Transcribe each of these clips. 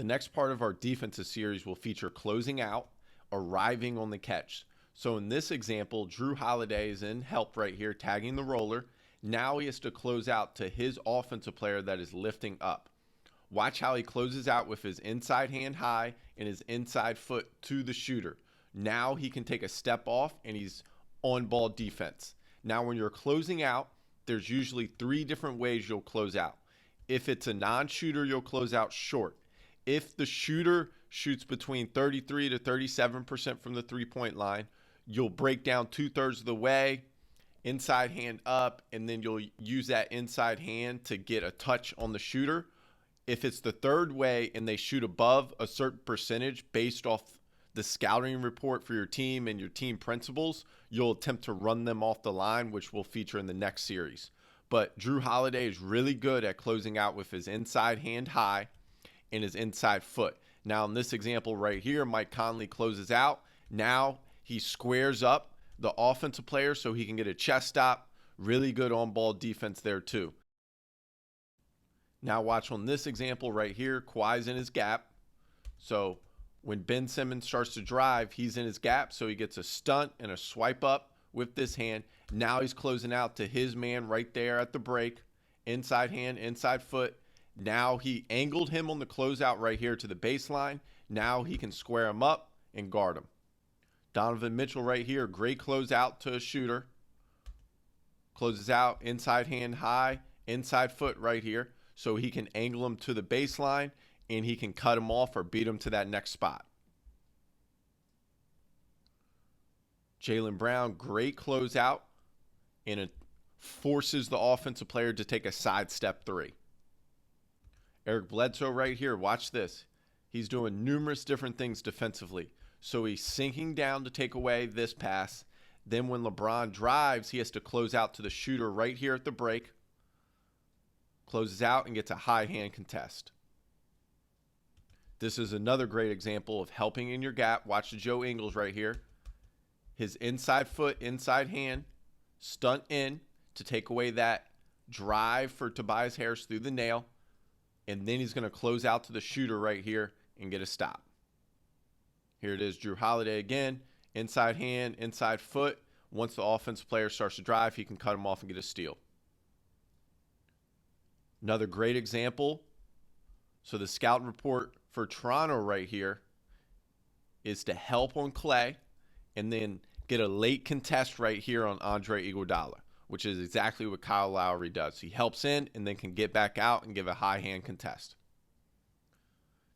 The next part of our defensive series will feature closing out, arriving on the catch. So in this example, Drew Holiday is in help right here, tagging the roller. Now he has to close out to his offensive player that is lifting up. Watch how he closes out with his inside hand high and his inside foot to the shooter. Now he can take a step off and he's on ball defense. Now when you're closing out, there's usually 3 different ways you'll close out. If it's a non-shooter, you'll close out short. If the shooter shoots between 33 to 37% from the three-point line, you'll break down 2/3 of the way, inside hand up, and then you'll use that inside hand to get a touch on the shooter. If it's the third way and they shoot above a certain percentage based off the scouting report for your team and your team principles, you'll attempt to run them off the line, which will feature in the next series. But Drew Holiday is really good at closing out with his inside hand high and his inside foot. Now in this example right here, Mike Conley closes out. Now he squares up the offensive player so he can get a chest stop. Really good on-ball defense there too. Now watch on this example right here, Kawhi's in his gap. So when Ben Simmons starts to drive, he's in his gap, so he gets a stunt and a swipe up with this hand. Now he's closing out to his man right there at the break. Inside hand, inside foot. Now he angled him on the closeout right here to the baseline. Now he can square him up and guard him. Donovan Mitchell right here, great closeout to a shooter. Closes out, inside hand high, inside foot right here. So he can angle him to the baseline and he can cut him off or beat him to that next spot. Jaylen Brown, great closeout, and it forces the offensive player to take a sidestep 3. Eric Bledsoe right here, watch this. He's doing numerous different things defensively. So he's sinking down to take away this pass. Then when LeBron drives, he has to close out to the shooter right here at the break. Closes out and gets a high hand contest. This is another great example of helping in your gap. Watch the Joe Ingles right here. His inside foot, inside hand, stunt in to take away that drive for Tobias Harris through the nail. And then he's going to close out to the shooter right here and get a stop. Here it is, Drew Holiday again. Inside hand, inside foot. Once the offensive player starts to drive, he can cut him off and get a steal. Another great example. So the scout report for Toronto right here is to help on Clay and then get a late contest right here on Andre Iguodala, which is exactly what Kyle Lowry does. He helps in and then can get back out and give a high hand contest.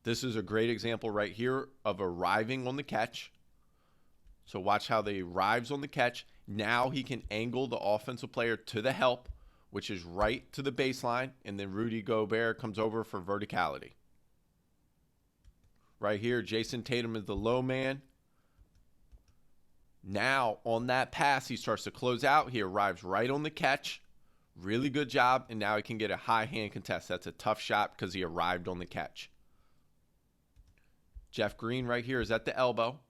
This is a great example right here of arriving on the catch. So watch how they arrives on the catch. Now he can angle the offensive player to the help, which is right to the baseline, and then Rudy Gobert comes over for verticality. Right here, Jason Tatum is the low man. Now, on that pass, he starts to close out. He arrives right on the catch. Really good job, and now he can get a high hand contest. That's a tough shot because he arrived on the catch. Jeff Green right here is at the elbow,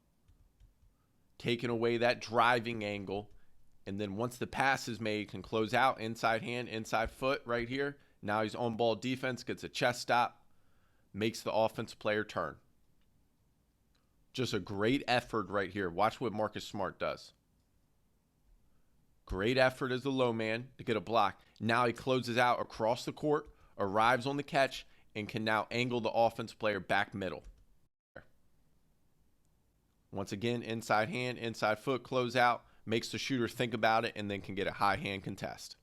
taking away that driving angle. And then once the pass is made, can close out, inside hand, inside foot right here. Now he's on ball defense, gets a chest stop, makes the offensive player turn. Just a great effort right here. Watch what Marcus Smart does. Great effort as the low man to get a block. Now he closes out across the court, arrives on the catch, and can now angle the offensive player back middle. Once again, inside hand, inside foot, close out. Makes the shooter think about it and then can get a high hand contest.